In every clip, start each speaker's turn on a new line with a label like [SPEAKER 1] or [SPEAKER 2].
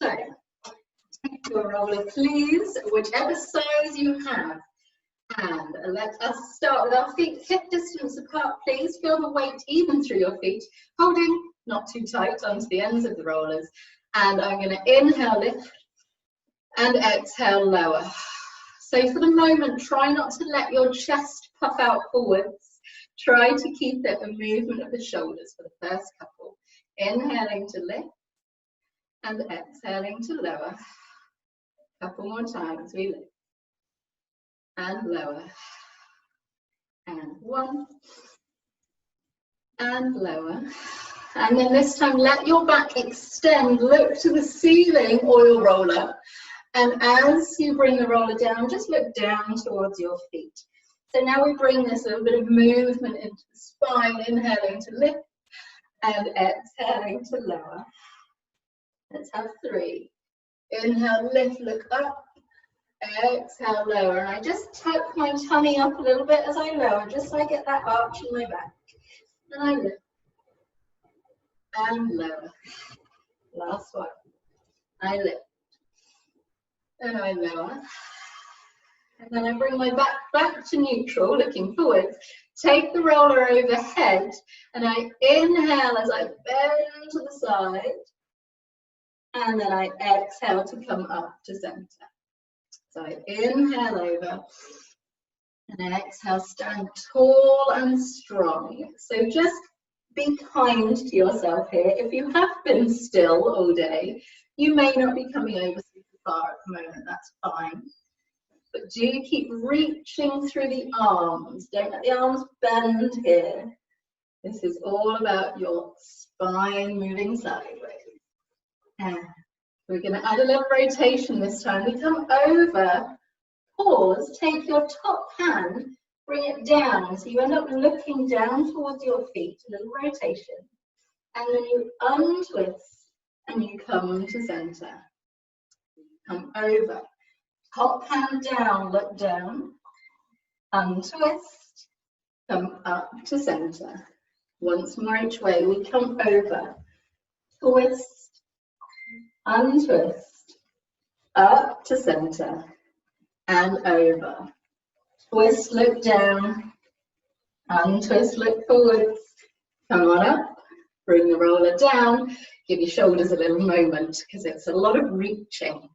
[SPEAKER 1] So, take your roller, please, whichever size you have. And let us start with our feet hip distance apart, please. Feel the weight even through your feet, holding not too tight onto the ends of the rollers. And I'm going to inhale, lift, and exhale, lower. So for the moment, try not to let your chest puff out forwards. Try to keep it a movement of the shoulders for the first couple. Inhaling to lift and exhaling to lower. Couple more times, we lift and lower. And one and lower. And then this time, let your back extend, look to the ceiling or your roller. And as you bring the roller down, just look down towards your feet. So now we bring this little bit of movement into the spine, inhaling to lift and exhaling to lower. Let's have 3. Inhale, lift, look up. Exhale, lower. And I just tuck my tummy up a little bit as I lower, just so I get that arch in my back. And I lift and lower. Last one. I lift and I lower. And then I bring my back to neutral, looking forwards. Take the roller overhead, and I inhale as I bend to the side. And then I exhale to come up to center. So I inhale over, and exhale, stand tall and strong. So just be kind to yourself here. If you have been still all day, you may not be coming over super far at the moment, that's fine. But do keep reaching through the arms. Don't let the arms bend here. This is all about your spine moving sideways. And we're going to add a little rotation this time. We come over, pause, take your top hand, bring it down. So you end up looking down towards your feet, a little rotation. And then you untwist and you come to center. Come over. Top hand down, look down, untwist, come up to center. Once more each way, we come over, twist, untwist, up to center, and over. Twist, look down, untwist, look forwards, come on up, bring the roller down, give your shoulders a little moment, because it's a lot of reaching.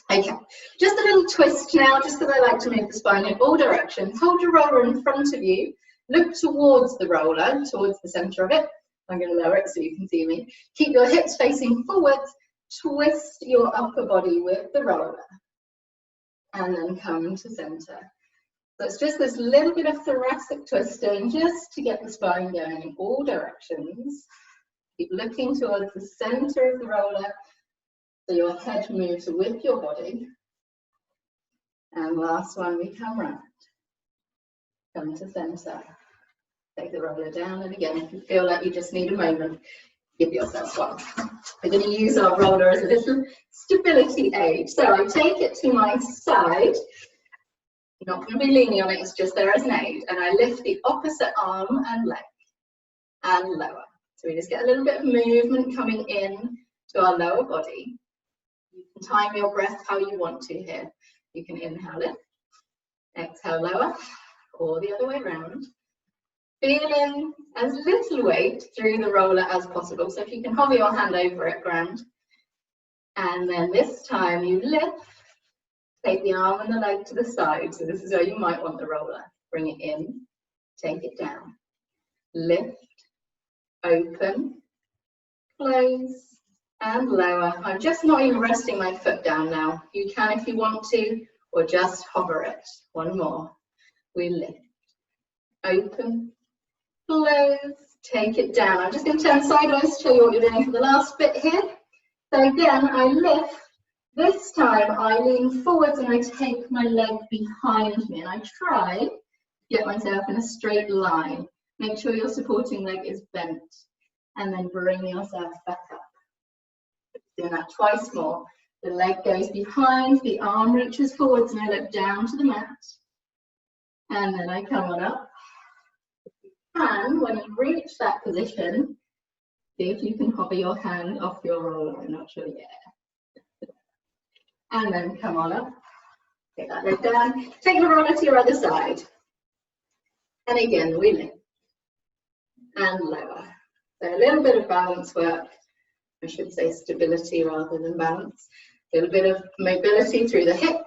[SPEAKER 1] Okay, just a little twist now, just because I like to move the spine in all directions. Hold your roller in front of you, look towards the roller, towards the center of it. I'm going to lower it so you can see me. Keep your hips facing forwards, twist your upper body with the roller, and then come to center. So it's just this little bit of thoracic twisting, just to get the spine going in all directions. Keep looking towards the center of the roller, so your head moves with your body. And last one, we come round. Come to center. Take the roller down, and again, if you feel like you just need a moment, give yourself one. We're going to use our roller as a little stability aid. So I take it to my side. You're not going to be leaning on it, it's just there as an aid. And I lift the opposite arm and leg and lower. So we just get a little bit of movement coming in to our lower body. You can time your breath how you want to here. You can inhale it, exhale lower, or the other way around. Feeling as little weight through the roller as possible. So if you can hover your hand over it, grand. And then this time you lift, take the arm and the leg to the side. So this is where you might want the roller. Bring it in, take it down. Lift, open, close, and lower. I'm just not even resting my foot down now. You can if you want to, or just hover it. One more. We lift, open, close, take it down. I'm just going to turn sideways to show you what you're doing for the last bit here. So again, I lift. This time I lean forwards and I take my leg behind me, and I try to get myself in a straight line. Make sure your supporting leg is bent, and then bring yourself back up. Doing that twice more. The leg goes behind, the arm reaches forwards, and I look down to the mat. And then I come on up. And when you reach that position, see if you can hover your hand off your roller. I'm not sure yet. and then come on up. Take that leg down. Take the roller to your other side. And again, we lift and lower. So a little bit of balance work. I should say stability rather than balance. A little bit of mobility through the hip,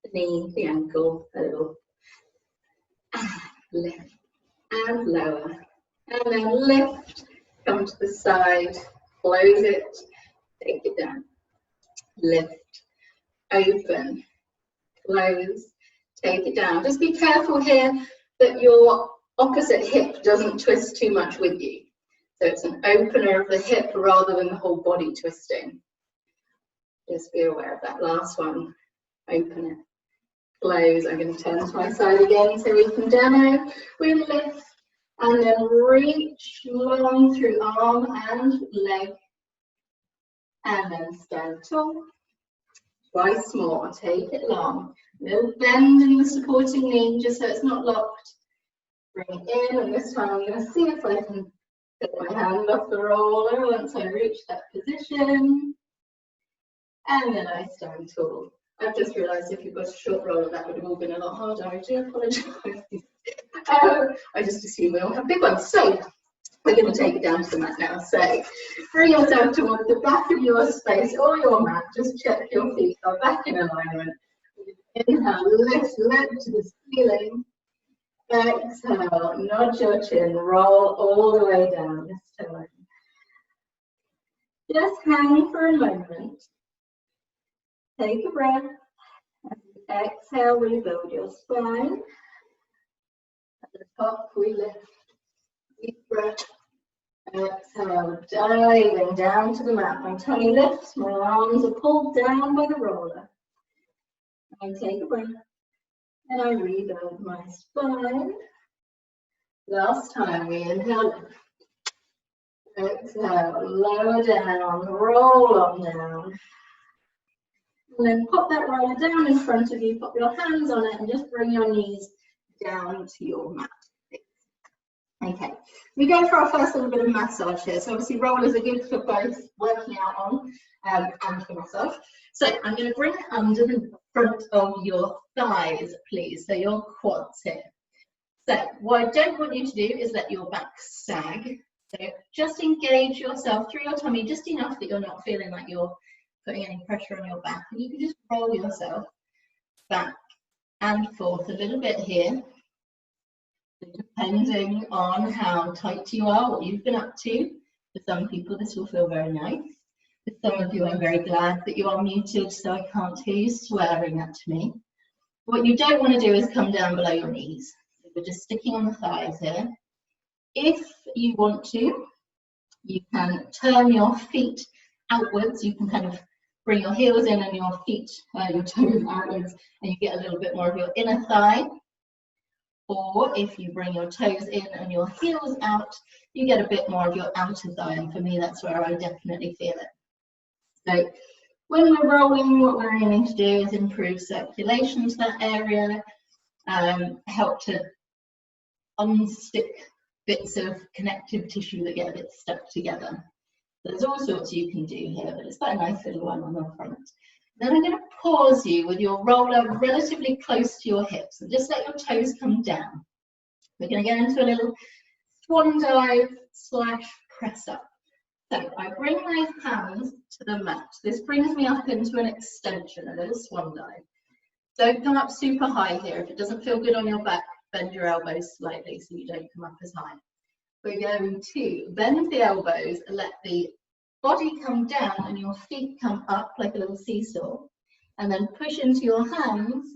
[SPEAKER 1] the knee, the ankle, a little. Lift and lower. And then lift, come to the side, close it, take it down. Lift, open, close, take it down. Just be careful here that your opposite hip doesn't twist too much with you. So it's an opener of the hip rather than the whole body twisting. Just be aware of that last one. Open it, close. I'm going to turn to my side again so we can demo. We lift and then reach long through arm and leg. And then stand tall. Twice more, take it long. Little bend in the supporting knee just so it's not locked. Bring it in, and this time I'm going to see if I can get my hand off the roller once I reach that position. And then I stand tall. I've just realised if you've got a short roller, that would have all been a lot harder. I do apologise. I just assume we all have big ones. So we're going to take it down to the mat now. So bring yourself towards the back of your space or your mat. Just check your feet are back in alignment. Inhale, lift leg to the ceiling. Exhale, nod your chin, roll all the way down this time. Just hang for a moment. Take a breath. And exhale, rebuild your spine. At the top, we lift. Deep breath. Exhale, diving down to the mat. My tummy lifts, my arms are pulled down by the roller. I take a breath. And I rebuild my spine. Last time we inhale. Exhale, lower down, roll on down. And then pop that roller down in front of you, pop your hands on it and just bring your knees down to your mat. Okay, we go for our first little bit of massage here. So obviously rollers are good for both working out on and for massage. So I'm going to bring it under the front of your thighs, please, so your quads here. So what I don't want you to do is let your back sag. So just engage yourself through your tummy just enough that you're not feeling like you're putting any pressure on your back. And you can just roll yourself back and forth a little bit here, depending on how tight you are, what you've been up to. For some people, this will feel very nice. For some of you, I'm very glad that you are muted, so I can't hear you swearing at me. What you don't want to do is come down below your knees. So we're just sticking on the thighs here. If you want to, you can turn your feet outwards. You can kind of bring your heels in and your feet, your toes outwards, and you get a little bit more of your inner thigh. Or if you bring your toes in and your heels out, you get a bit more of your outer thigh. And for me, that's where I definitely feel it. So when we're rolling, what we're aiming to do is improve circulation to that area, help to unstick bits of connective tissue that get a bit stuck together. There's all sorts you can do here, but it's quite a nice little one on the front. Then I'm going to pause you with your roller relatively close to your hips, and just let your toes come down. We're going to get into a little swan dive / press up. So I bring my hands to the mat. This brings me up into an extension, a little swan dive. Don't come up super high here. If it doesn't feel good on your back, bend your elbows slightly so you don't come up as high. We're going to bend the elbows and let the body come down and your feet come up like a little seesaw, and then push into your hands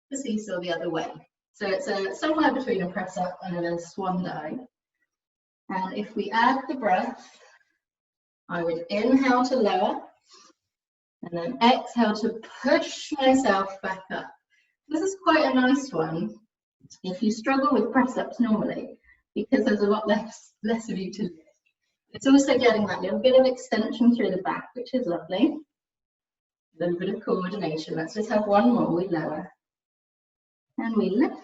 [SPEAKER 1] the seesaw the other way. So it's somewhere between a press up and a swan dive. And if we add the breath, I would inhale to lower and then exhale to push myself back up. This is quite a nice one if you struggle with press ups normally, because there's a lot less of you to lift. It's also getting that little bit of extension through the back, which is lovely. A little bit of coordination. Let's just have one more. We lower and we lift.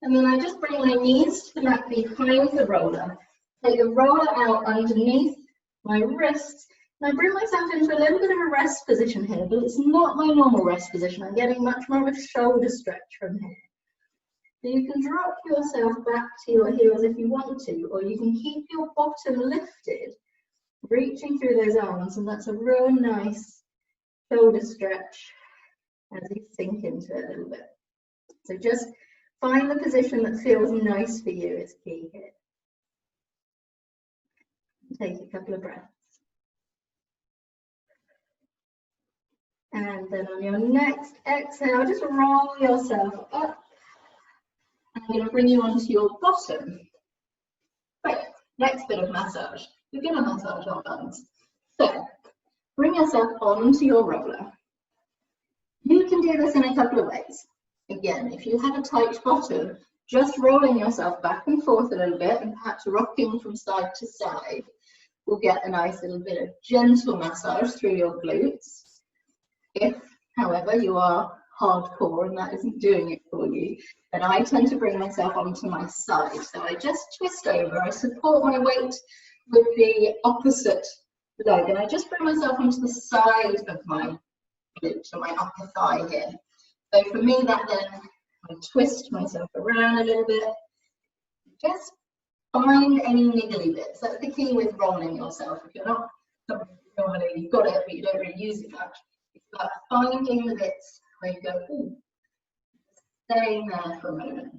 [SPEAKER 1] And then I just bring my knees to the mat behind the roller. Take the roller out underneath my wrists I bring myself into a little bit of a rest position here, but it's not my normal rest position. I'm getting much more of a shoulder stretch from here. So you can drop yourself back to your heels if you want to, or you can keep your bottom lifted, reaching through those arms, and that's a real nice shoulder stretch as you sink into it a little bit. So just find the position that feels nice for you is key here. Take a couple of breaths. And then on your next exhale, just roll yourself up. I'm going to bring you onto your bottom. Right, next bit of massage. We're going to massage our buns. So, bring yourself onto your roller. You can do this in a couple of ways. Again, if you have a tight bottom, just rolling yourself back and forth a little bit and perhaps rocking from side to side will get a nice little bit of gentle massage through your glutes. If, however, you are hardcore and that isn't doing it for you, then I tend to bring myself onto my side. So I just twist over, I support my weight with the opposite leg, and I just bring myself onto the side of my glute, so my upper thigh here. So for me, that then, I twist myself around a little bit. Just find any niggly bits. That's the key with rolling yourself. If you're not, normally you've got it, but you don't really use it much. It's about finding the bits where you go, ooh, staying there for a moment.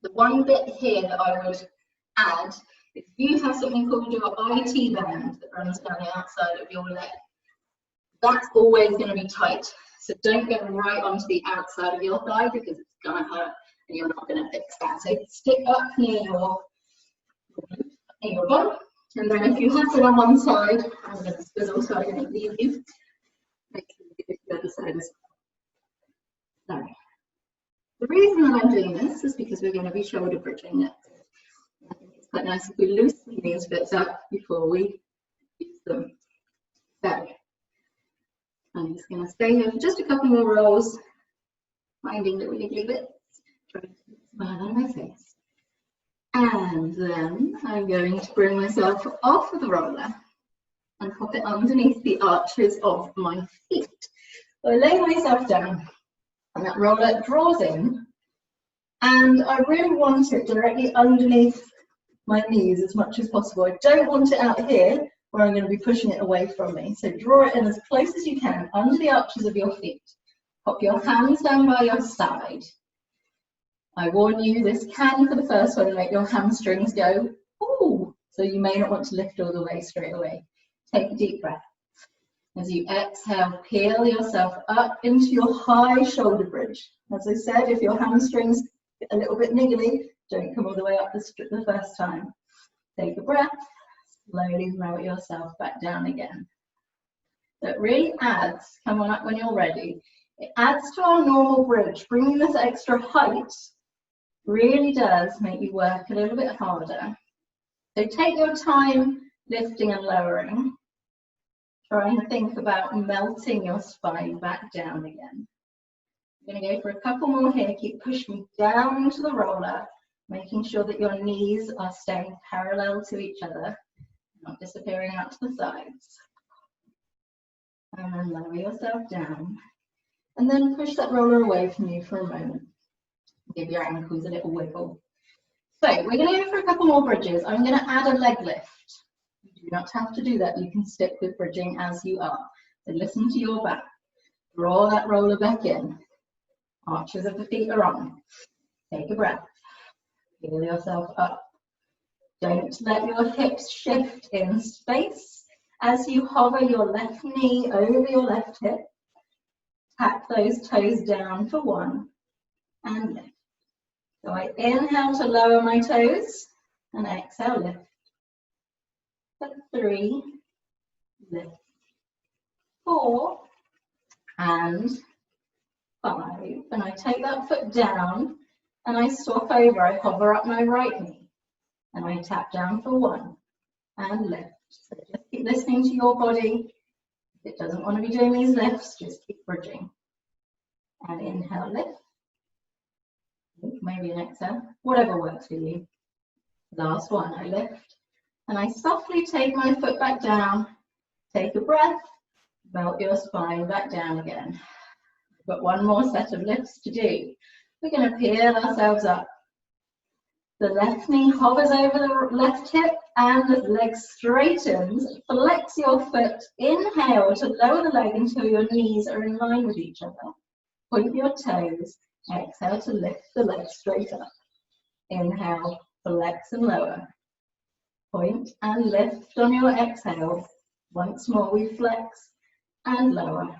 [SPEAKER 1] The one bit here that I would add is you have something called your IT band that runs down the outside of your leg. That's always going to be tight. So don't go right onto the outside of your thigh because it's going to hurt and you're not going to fix that. So stick up near your bum. And then if you have it on one side, I'm going to swizzle so I don't leave you. Make sure you do the other side as well. So, the reason that I'm doing this is because we're going to be shoulder bridging next. I think it's quite nice if we loosen these bits up before we use them. So, I'm just going to stay here for just a couple more rolls, finding little niggly bits, trying to smile on my face. And then I'm going to bring myself off of the roller and hop it underneath the arches of my feet. So I lay myself down and that roller draws in, and I really want it directly underneath my knees as much as possible. I don't want it out here where I'm going to be pushing it away from me. So draw it in as close as you can under the arches of your feet. Pop your hands down by your side. I warn you, this can for the first one make your hamstrings go, ooh, so you may not want to lift all the way straight away. Take a deep breath. As you exhale, peel yourself up into your high shoulder bridge. As I said, if your hamstrings get a little bit niggly, don't come all the way up the first time. Take a breath, slowly lower yourself back down again. So it really adds, come on up when you're ready, it adds to our normal bridge. Bringing this extra height really does make you work a little bit harder. So take your time lifting and lowering. Try and think about melting your spine back down again. I'm going to go for a couple more here. Keep pushing down into the roller, making sure that your knees are staying parallel to each other, not disappearing out to the sides. And then lower yourself down. And then push that roller away from you for a moment. Give your ankles a little wiggle. So we're going to go for a couple more bridges. I'm going to add a leg lift. You do not have to do that. You can stick with bridging as you are. So listen to your back. Draw that roller back in. Arches of the feet are on. Take a breath. Feel yourself up. Don't let your hips shift in space. As you hover your left knee over your left hip, tap those toes down for 1 and lift. So I inhale to lower my toes and exhale, lift. For 3, lift. 4 and 5. And I take that foot down and I swap over. I hover up my right knee and I tap down for 1 and lift. So just keep listening to your body. If it doesn't want to be doing these lifts, just keep bridging. And inhale, lift. Maybe an exhale, whatever works for you. Last one, I lift. And I softly take my foot back down, Take a breath, melt your spine back down again. We've got one more set of lifts to do. We're going to peel ourselves up. The left knee hovers over the left hip and the leg straightens. Flex your foot. Inhale to lower the leg until your knees are in line with each other. Point your toes. Exhale to lift the leg straight up. Inhale, flex and lower. Point and lift on your exhale. Once more we flex and lower.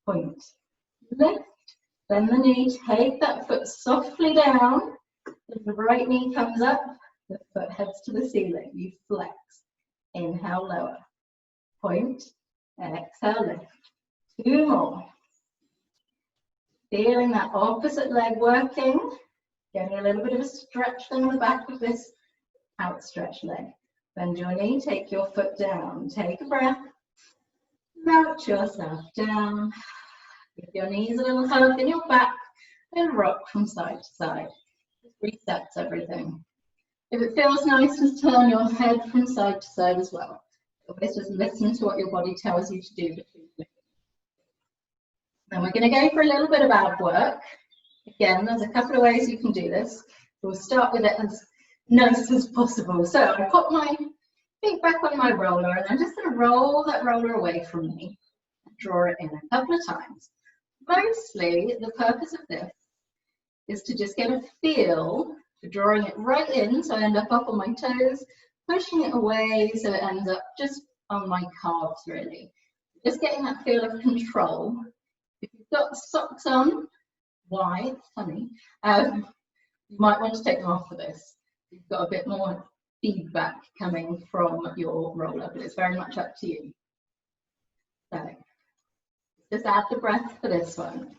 [SPEAKER 1] Point, lift, bend the knee, take that foot softly down. As the right knee comes up, the foot heads to the ceiling. You flex. Inhale, lower. Point, exhale, lift. Two more. Feeling that opposite leg working. Getting a little bit of a stretch on the back of this outstretched leg. Bend your knee, take your foot down. Take a breath. Melt yourself down. Give your knees a little hug in your back and rock from side to side. Resets everything. If it feels nice, just turn your head from side to side as well. Always just listen to what your body tells you to do. Then we're going to go for a little bit of ab work. Again, there's a couple of ways you can do this. We'll start with it as nice as possible. So I put my feet back on my roller and I'm just going to roll that roller away from me. Draw it in a couple of times. Mostly the purpose of this is to just get a feel for drawing it right in, so I end up on my toes, pushing it away so it ends up just on my calves really. Just getting that feel of control. If you've got socks on, why? It's funny. You might want to take them off for this. You've got a bit more feedback coming from your roller, but it's very much up to you. So just add the breath for this one.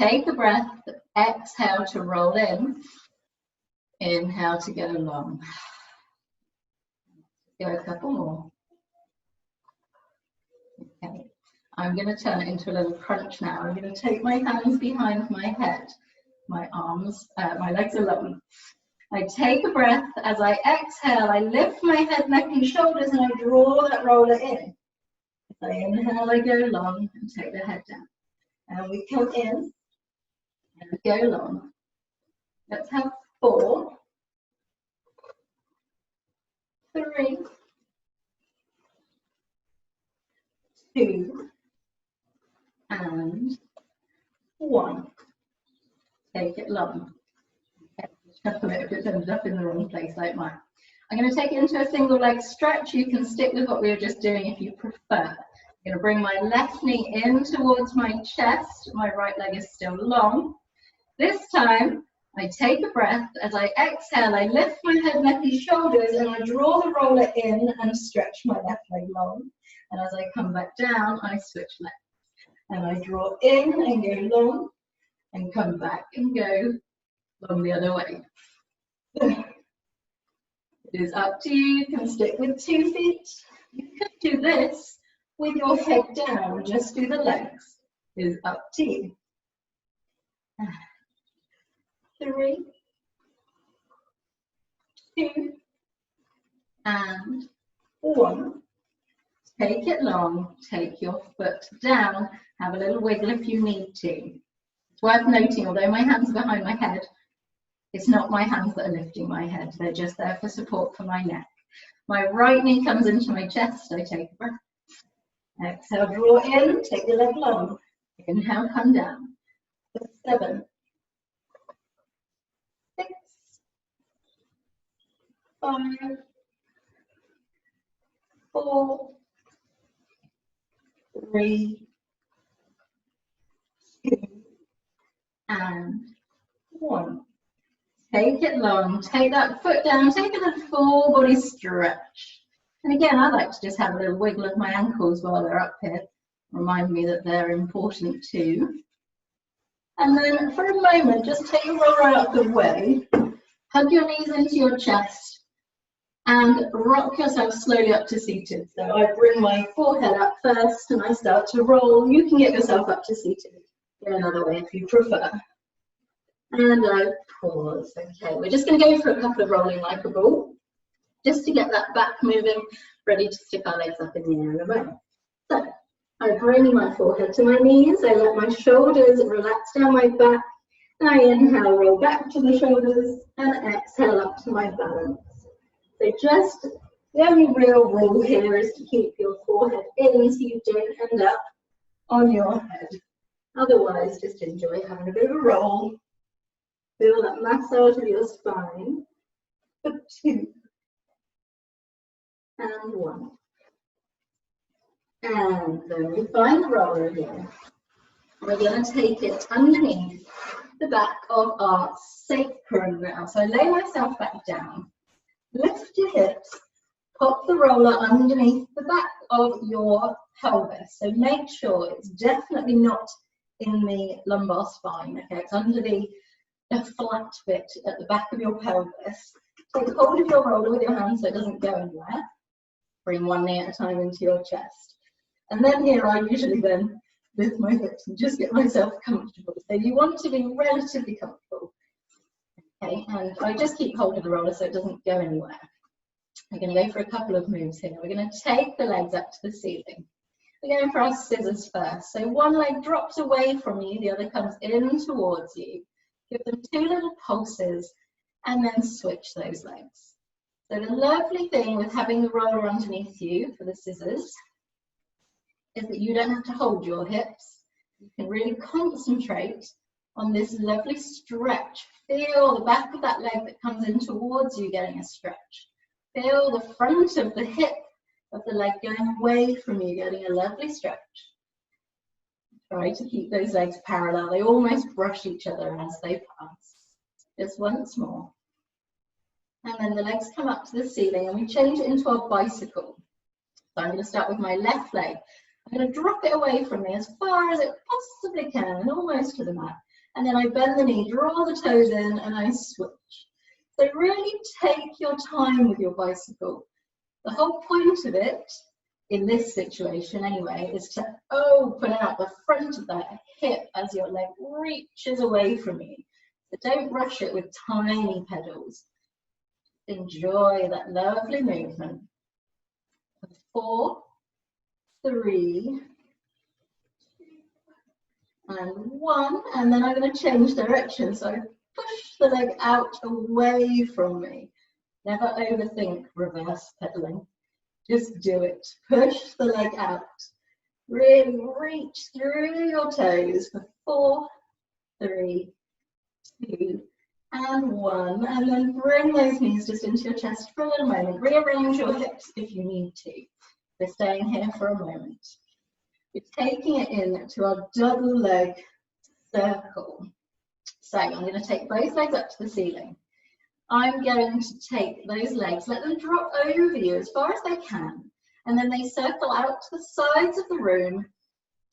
[SPEAKER 1] Take a breath, exhale to roll in, inhale to go long. Go a couple more. Okay, I'm going to turn it into a little crunch now. I'm going to take my hands behind my head, my arms, my legs are long. I take a breath. As I exhale, I lift my head, neck and shoulders and I draw that roller in. As I inhale, I go long and take the head down. And we come in and go long. Let's have 4, 3, 2, and 1. Take it long. Okay, shuffle it if it's ended up in the wrong place like mine. I'm going to take it into a single leg stretch. You can stick with what we were just doing if you prefer. I'm going to bring my left knee in towards my chest. My right leg is still long. This time, I take a breath. As I exhale, I lift my head, neck and shoulders, and I draw the roller in and stretch my left leg long. And as I come back down, I switch legs. And I draw in and go long, and come back and go long the other way. It is up to you. You can stick with 2 feet. You could do this with your head down. Just do the legs. It is up to you. 3, 2, and 1. Take it long. Take your foot down. Have a little wiggle if you need to. It's worth noting, although my hands are behind my head, it's not my hands that are lifting my head. They're just there for support for my neck. My right knee comes into my chest. I take a breath. Exhale, draw in. Take your leg long. Inhale, come down. 7, 6, 5, 4, 3, 2, and 1. Take it long, take that foot down, take a little full body stretch. And again, I like to just have a little wiggle of my ankles while they're up here. Remind me that they're important too. And then for a moment, just take your roller out of the way, hug your knees into your chest, and rock yourself slowly up to seated. So I bring my forehead up first and I start to roll. You can get yourself up to seated in another way if you prefer. And I pause. Okay, we're just going to go for a couple of rolling like a ball, just to get that back moving, ready to stick our legs up in the air in a moment. So I bring my forehead to my knees, I let my shoulders relax down my back, and I inhale, roll back to the shoulders, and exhale up to my balance. So just the only real rule here is to keep your forehead in so you don't end up on your head. Otherwise, just enjoy having a bit of a roll. Feel that massage of your spine for 2 and 1. And then we find the roller again. We're going to take it underneath the back of our sacrum now. So I lay myself back down, lift your hips, pop the roller underneath the back of your pelvis. So make sure it's definitely not in the lumbar spine, okay? It's under the flat bit at the back of your pelvis. Take hold of your roller with your hand so it doesn't go anywhere. Bring one knee at a time into your chest. And then here I usually then lift my hips and just get myself comfortable. So you want to be relatively comfortable. Okay, and I just keep hold of the roller so it doesn't go anywhere. We're going to go for a couple of moves here. We're going to take the legs up to the ceiling. We're going for our scissors first. So one leg drops away from you, the other comes in towards you. Give them 2 little pulses and then switch those legs. So the lovely thing with having the roller underneath you for the scissors is that you don't have to hold your hips. You can really concentrate on this lovely stretch. Feel the back of that leg that comes in towards you getting a stretch. Feel the front of the hip of the leg going away from you, getting a lovely stretch. Try to keep those legs parallel. They almost brush each other as they pass. Just once more. And then the legs come up to the ceiling and we change it into our bicycle. So I'm going to start with my left leg. I'm going to drop it away from me as far as it possibly can and almost to the mat. And then I bend the knee, draw the toes in, and I switch. So really take your time with your bicycle. The whole point of it, in this situation anyway, is to open out the front of that hip as your leg reaches away from you. So don't rush it with tiny pedals. Enjoy that lovely movement. 4, 3, and 1, and then I'm going to change direction. So push the leg out away from me. Never overthink reverse pedaling. Just do it. Push the leg out. Really reach through your toes for 4, 3, 2, and 1. And then bring those knees just into your chest for a little moment. Rearrange your hips if you need to. We're staying here for a moment. We're taking it in to our double leg circle. So I'm going to take both legs up to the ceiling. I'm going to take those legs, let them drop over you as far as they can, and then they circle out to the sides of the room,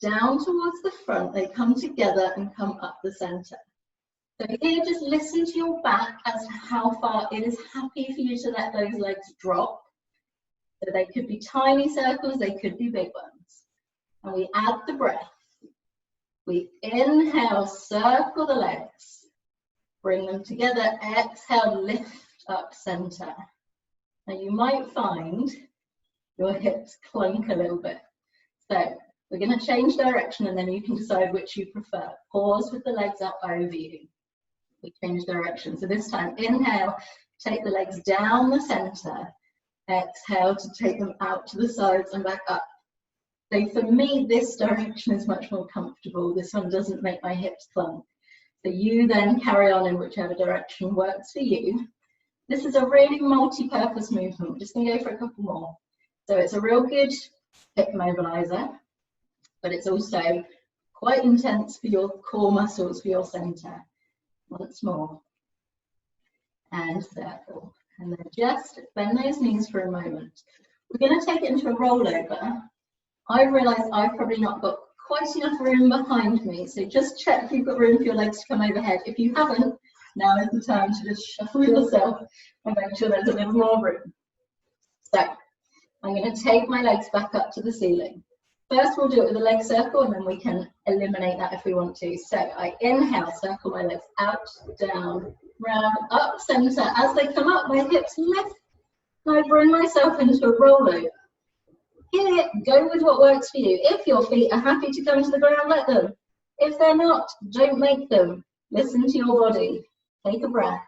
[SPEAKER 1] down towards the front. They come together and come up the center. So here, just listen to your back as to how far it is happy for you to let those legs drop. So they could be tiny circles, they could be big ones. And we add the breath. We inhale, circle the legs. Bring them together, exhale, lift up center. Now you might find your hips clunk a little bit. So we're going to change direction and then you can decide which you prefer. Pause with the legs up over you. We change direction. So this time, inhale, take the legs down the center. Exhale to take them out to the sides and back up. So for me, this direction is much more comfortable. This one doesn't make my hips clunk. So you then carry on in whichever direction works for you. This is a really multi-purpose movement. We're just going to go for a couple more. So it's a real good hip mobilizer, but it's also quite intense for your core muscles, for your center. Once more. And circle. And then just bend those knees for a moment. We're going to take it into a rollover. I've realised I've probably not got quite enough room behind me, so just check if you've got room for your legs to come overhead. If you haven't, now is the time to just shuffle yourself and make sure there's a little more room. So I'm going to take my legs back up to the ceiling. First we'll do it with a leg circle and then we can eliminate that if we want to. So I inhale, circle my legs out, down, round, up, center. As they come up, my hips lift and I bring myself into a rollover. Here, go with what works for you. If your feet are happy to come to the ground, let them. If they're not, don't make them. Listen to your body. Take a breath.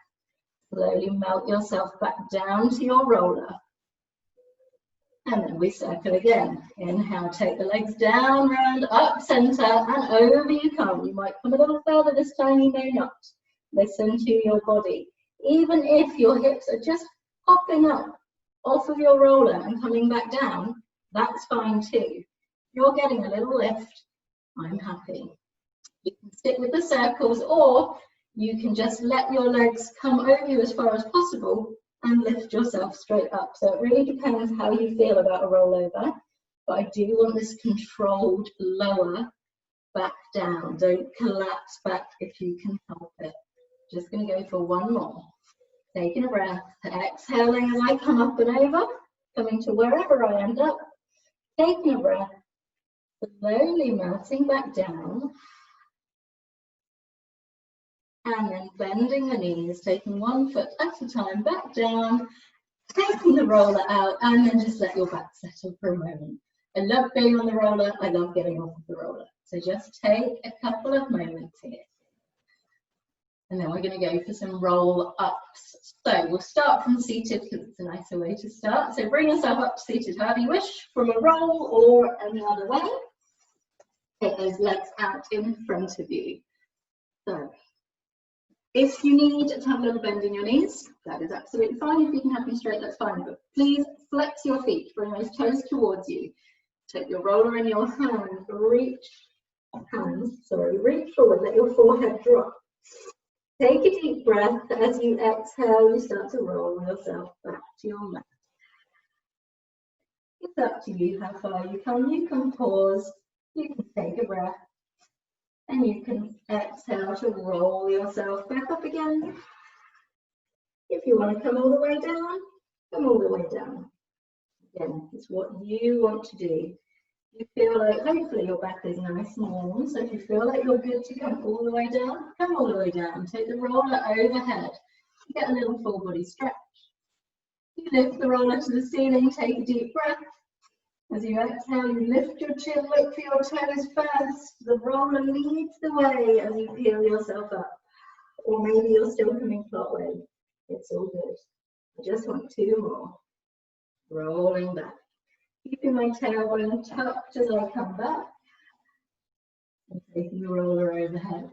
[SPEAKER 1] Slowly melt yourself back down to your roller. And then we circle again. Inhale, take the legs down, round, up, center, and over you come. You might come a little further this time, you may not. Listen to your body. Even if your hips are just hopping up off of your roller and coming back down, that's fine too. You're getting a little lift, I'm happy. You can stick with the circles, or you can just let your legs come over you as far as possible and lift yourself straight up. So it really depends how you feel about a rollover, but I do want this controlled lower back down. Don't collapse back if you can help it. Just going to go for one more. Taking a breath, exhaling as I come up and over, coming to wherever I end up. Taking a breath, slowly melting back down. And then bending the knees, taking one foot at a time back down, taking the roller out, and then just let your back settle for a moment. I love being on the roller, I love getting off of the roller. So just take a couple of moments here. And then we're going to go for some roll ups. So we'll start from seated because it's a nicer way to start. So bring yourself up to seated however you wish, from a roll or any other way. Take those legs out in front of you. So if you need to have a little bend in your knees, that is absolutely fine. If you can have them straight, that's fine. But please flex your feet, bring those toes towards you. Take your roller in your hand, reach forward, let your forehead drop. Take a deep breath. As you exhale, you start to roll yourself back to your mat. It's up to you how far you come. You can pause, you can take a breath, and you can exhale to roll yourself back up again. If you want to come all the way down, come all the way down. Again, it's what you want to do. You feel like, hopefully your back is nice and warm, so if you feel like you're good to come all the way down, come all the way down. Take the roller overhead. Get a little full body stretch. You lift the roller to the ceiling, take a deep breath. As you exhale, you lift your chin, look for your toes first. The roller leads the way as you peel yourself up. Or maybe you're still coming flat way. It's all good. I just want two more. Rolling back. Keeping my tailbone tucked as I come back. And taking the roller overhead.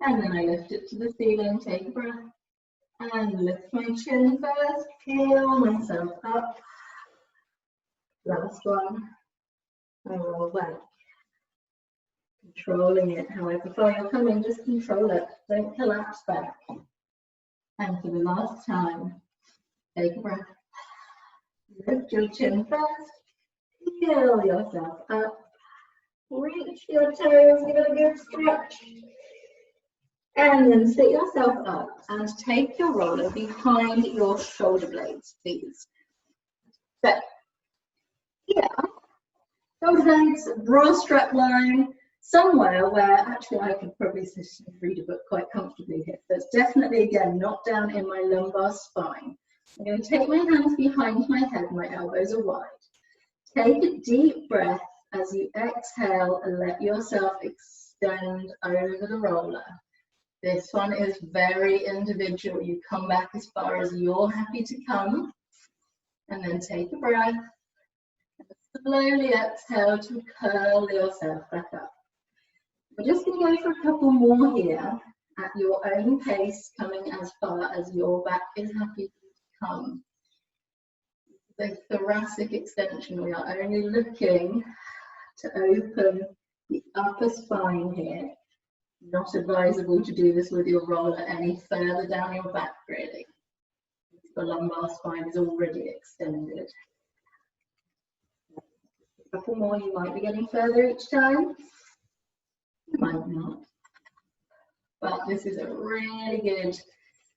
[SPEAKER 1] And then I lift it to the ceiling, take a breath. And lift my chin first, peel myself up. Last one. And roll back. Controlling it, however far you're coming, just control it. Don't collapse back. And for the last time, take a breath. Lift your chin first, peel yourself up, reach your toes, give it a good stretch, and then sit yourself up and take your roller behind your shoulder blades, please. So, here, shoulder blades, bra strap line, somewhere where actually I could probably sit and read a book quite comfortably here. So it's definitely, again, not down in my lumbar spine. I'm going to take my hands behind my head, my elbows are wide. Take a deep breath as you exhale and let yourself extend over the roller. This one is very individual. You come back as far as you're happy to come, and then take a breath. And slowly exhale to curl yourself back up. We're just going to go for a couple more here at your own pace, coming as far as your back is happy to come. The thoracic extension, we are only looking to open the upper spine here. Not advisable to do this with your roller any further down your back, really. The lumbar spine is already extended. A couple more, you might be getting further each time. You might not. But this is a really good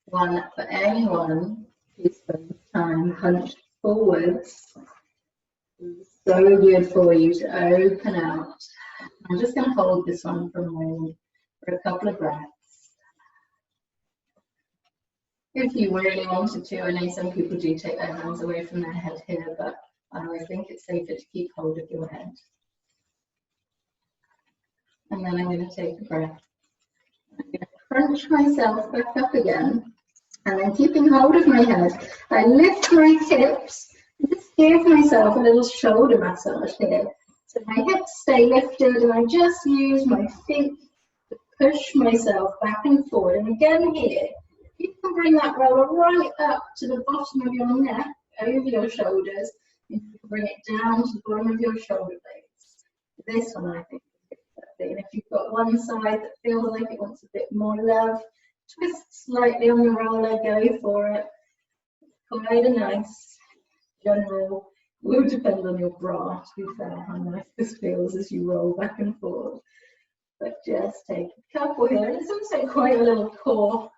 [SPEAKER 1] one for anyone who spends time hunched forwards. It's so good for you to open out. I'm just going to hold this one for a moment, for a couple of breaths. If you really wanted to, I know some people do take their hands away from their head here, but I always think it's safer to keep hold of your head. And then I'm going to take a breath. I'm going to crunch myself back up again. And then keeping hold of my head, I lift my hips and just give myself a little shoulder massage here. So my hips stay lifted and I just use my feet to push myself back and forward. And again here, you can bring that roller right up to the bottom of your neck, over your shoulders, and you can bring it down to the bottom of your shoulder blades. This one I think is perfect. And if you've got one side that feels like it wants a bit more love, twist slightly on the roller, go for it. Quite a nice general, will depend on your bra, to be fair, how nice this feels as you roll back and forth. But just take a couple here. And it's also quite a little core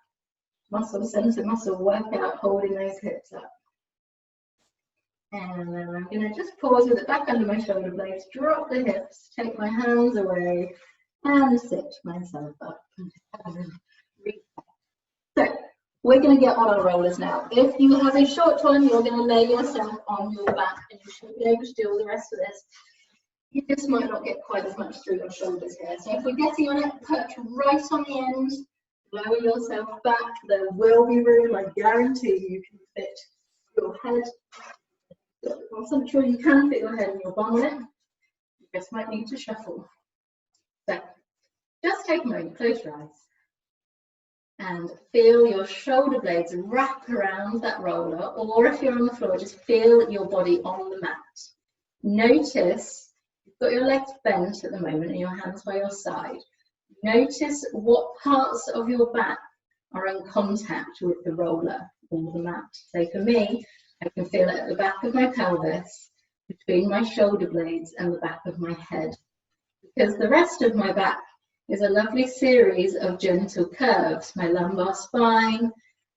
[SPEAKER 1] muscle center muscle workout, holding those hips up. And then I'm going to just pause with it back under my shoulder blades, drop the hips, take my hands away, and sit myself up. So we're going to get on our rollers now. If you have a short one, you're going to lay yourself on your back, and you should be able to do all the rest of this. You just might not get quite as much through your shoulders here. So if we're getting on it, perch right on the end. Lower yourself back. There will be room. I guarantee you can fit your head. I'm sure you can fit your head and your bum on it. You just might need to shuffle. So just take a moment, close your eyes, and feel your shoulder blades wrap around that roller, or if you're on the floor, just feel your body on the mat. Notice you've got your legs bent at the moment and your hands by your side. Notice what parts of your back are in contact with the roller or the mat. So for me, I can feel it at the back of my pelvis, between my shoulder blades and the back of my head. Because the rest of my back is a lovely series of gentle curves. My lumbar spine,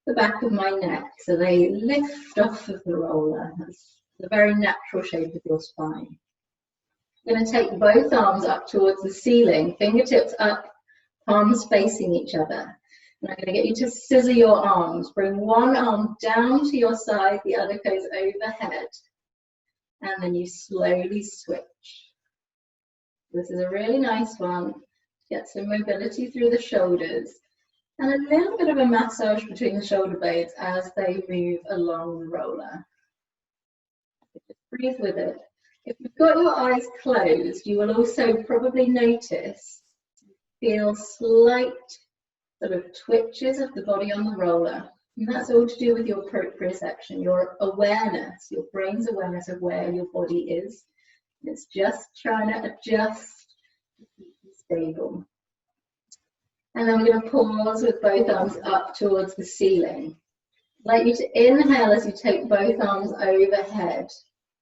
[SPEAKER 1] the back of my neck, so they lift off of the roller. That's the very natural shape of your spine. I'm going to take both arms up towards the ceiling, fingertips up, palms facing each other. And I'm going to get you to scissor your arms. Bring one arm down to your side, the other goes overhead. And then you slowly switch. This is a really nice one. Get some mobility through the shoulders. And a little bit of a massage between the shoulder blades as they move along the roller. Just breathe with it. If you've got your eyes closed, you will also probably notice, feel slight sort of twitches of the body on the roller. And that's all to do with your proprioception, your awareness, your brain's awareness of where your body is. It's just trying to adjust to keep you stable. And then we're going to pause with both arms up towards the ceiling. I'd like you to inhale as you take both arms overhead,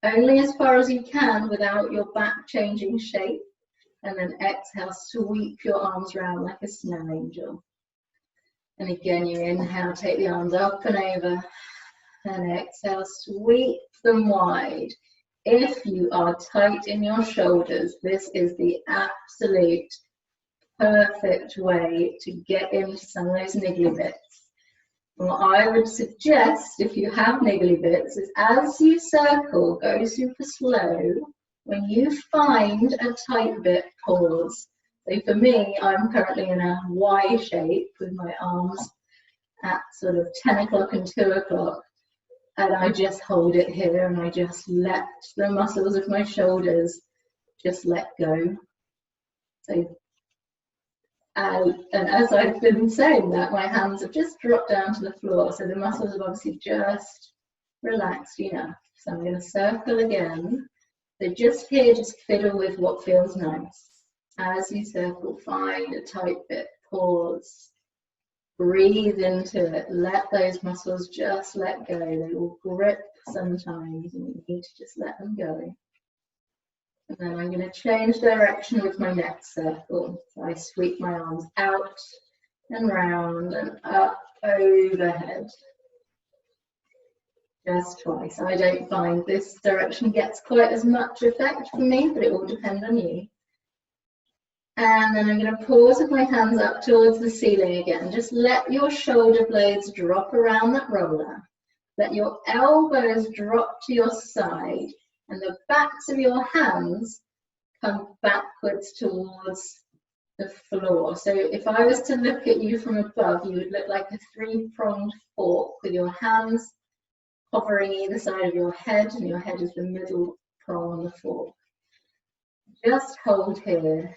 [SPEAKER 1] only as far as you can without your back changing shape. And then exhale, sweep your arms around like a snow angel. And again, you inhale, take the arms up and over, and exhale, sweep them wide. If you are tight in your shoulders, this is the absolute perfect way to get into some of those niggly bits. And what I would suggest, if you have niggly bits, is as you circle, go super slow. When you find a tight bit, pause. So for me, I'm currently in a Y shape with my arms at sort of 10 o'clock and 2 o'clock. And I just hold it here and I just let the muscles of my shoulders just let go. So, and as I've been saying that, my hands have just dropped down to the floor. So the muscles have obviously just relaxed enough. So I'm going to circle again. So just here, just fiddle with what feels nice. As you circle, find a tight bit, pause, breathe into it, let those muscles just let go. They will grip sometimes and you need to just let them go. And then I'm going to change direction with my next circle. So I sweep my arms out and round and up overhead. Just twice. I don't find this direction gets quite as much effect for me, but it will depend on you. And then I'm going to pause with my hands up towards the ceiling again. Just let your shoulder blades drop around that roller. Let your elbows drop to your side. and the backs of your hands come backwards towards the floor. So if I was to look at you from above, you would look like a three-pronged fork with your hands hovering either side of your head, and your head is the middle prong on the fork. Just hold here.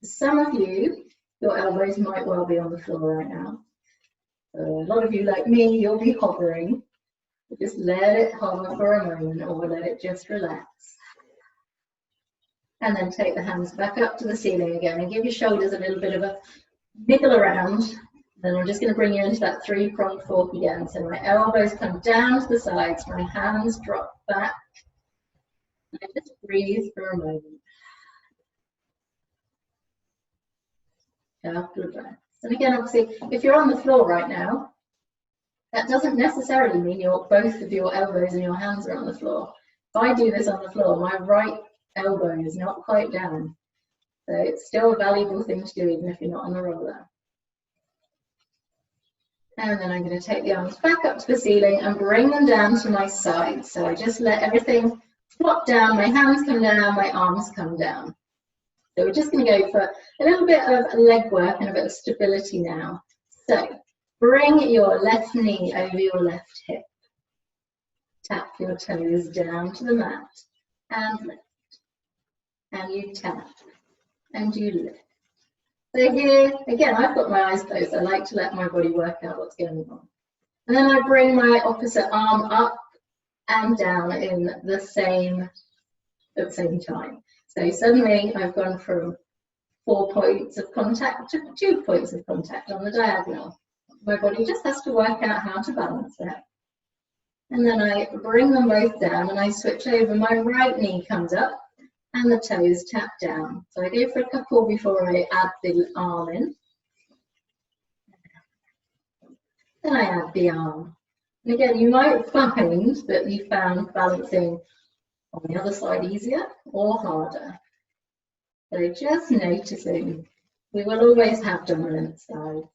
[SPEAKER 1] For some of you, your elbows might well be on the floor right now. So a lot of you, like me, you'll be hovering. Just let it hover for a moment, or let it just relax. And then take the hands back up to the ceiling again and give your shoulders a little bit of a niggle around. Then I'm just going to bring you into that three-pronged fork again. So my elbows come down to the sides, my hands drop back. And I just breathe for a moment. Couple of breaths. And again, obviously, if you're on the floor right now, that doesn't necessarily mean both of your elbows and your hands are on the floor. If I do this on the floor, my right elbow is not quite down. So it's still a valuable thing to do even if you're not on the roller. And then I'm going to take the arms back up to the ceiling and bring them down to my sides. So I just let everything flop down, my hands come down, my arms come down. So we're just going to go for a little bit of leg work and a bit of stability now. So bring your left knee over your left hip. Tap your toes down to the mat and lift. And you tap and you lift. So here, again, I've got my eyes closed. I like to let my body work out what's going on. And then I bring my opposite arm up and down in at the same time. So suddenly I've gone from 4 points of contact to 2 points of contact on the diagonal. My body just has to work out how to balance that. And then I bring them both down and I switch over. My right knee comes up and the toes tap down. So I go for a couple before I add the arm in. Then I add the arm. And again, you might find that you found balancing on the other side easier or harder. So just noticing, we will always have dominant sides.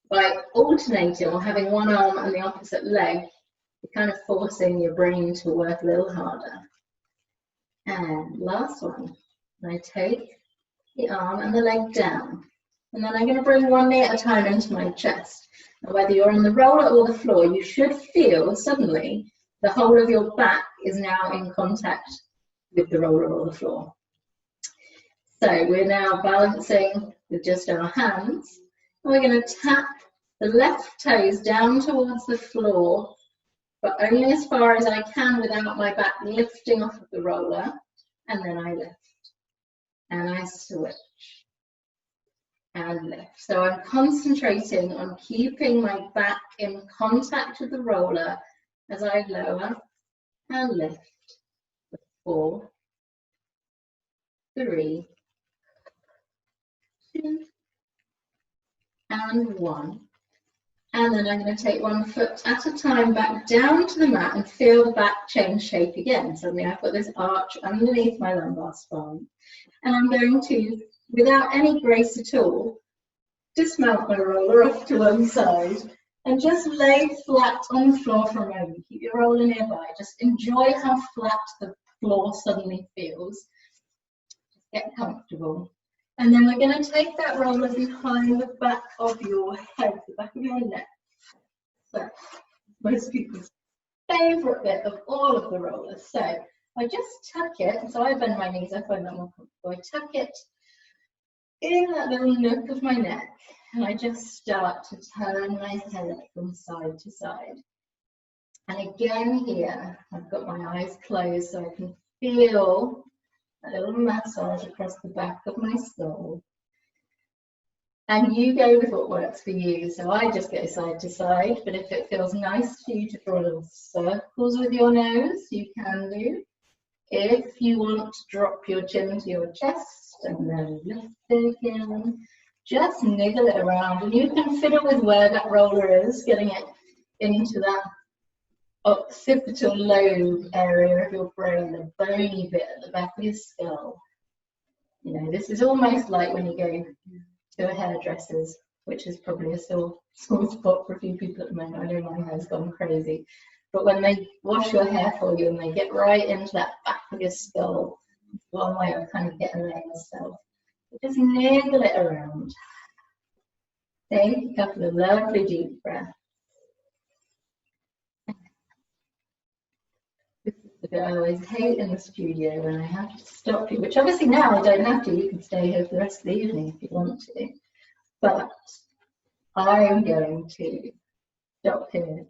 [SPEAKER 1] By alternating or having one arm and the opposite leg, you're kind of forcing your brain to work a little harder. And last one, I take the arm and the leg down. And then I'm going to bring one knee at a time into my chest. And whether you're on the roller or the floor, you should feel suddenly the whole of your back is now in contact with the roller or the floor. So we're now balancing with just our hands. And we're going to tap the left toes down towards the floor, but only as far as I can without my back lifting off of the roller. And then I lift. And I switch. And lift. So I'm concentrating on keeping my back in contact with the roller as I lower and lift. 4, 3, 2, and 1. And then I'm going to take one foot at a time back down to the mat and feel the back change shape again. Suddenly I've got this arch underneath my lumbar spine. And I'm going to, without any grace at all, dismount my roller off to one side and just lay flat on the floor for a moment. Keep your roller nearby. Just enjoy how flat the floor suddenly feels. Just get comfortable. And then we're going to take that roller behind the back of your head, the back of your neck. So, most people's favourite bit of all of the rollers. So, I just tuck it, so I bend my knees, I find that more comfortable. I tuck it in that little nook of my neck, and I just start to turn my head from side to side. And again here, I've got my eyes closed so I can feel a little massage across the back of my skull. And you go with what works for you. So I just go side to side, but if it feels nice for you to draw little circles with your nose, you can do. If you want to drop your chin to your chest and then lift it again, just niggle it around, and you can fiddle with where that roller is, getting it into that occipital lobe area of your brain, the bony bit at the back of your skull. You know, this is almost like when you go to a hairdresser's, which is probably a sore spot for a few people at the moment. I know my hair's gone crazy. But when they wash your hair for you and they get right into that back of your skull, it's one way of kind of getting there yourself. Just niggle it around. Take a couple of lovely deep breaths. This is the bit I always hate in the studio when I have to stop you, which obviously now I don't have to. You can stay here for the rest of the evening if you want to. But I am going to stop here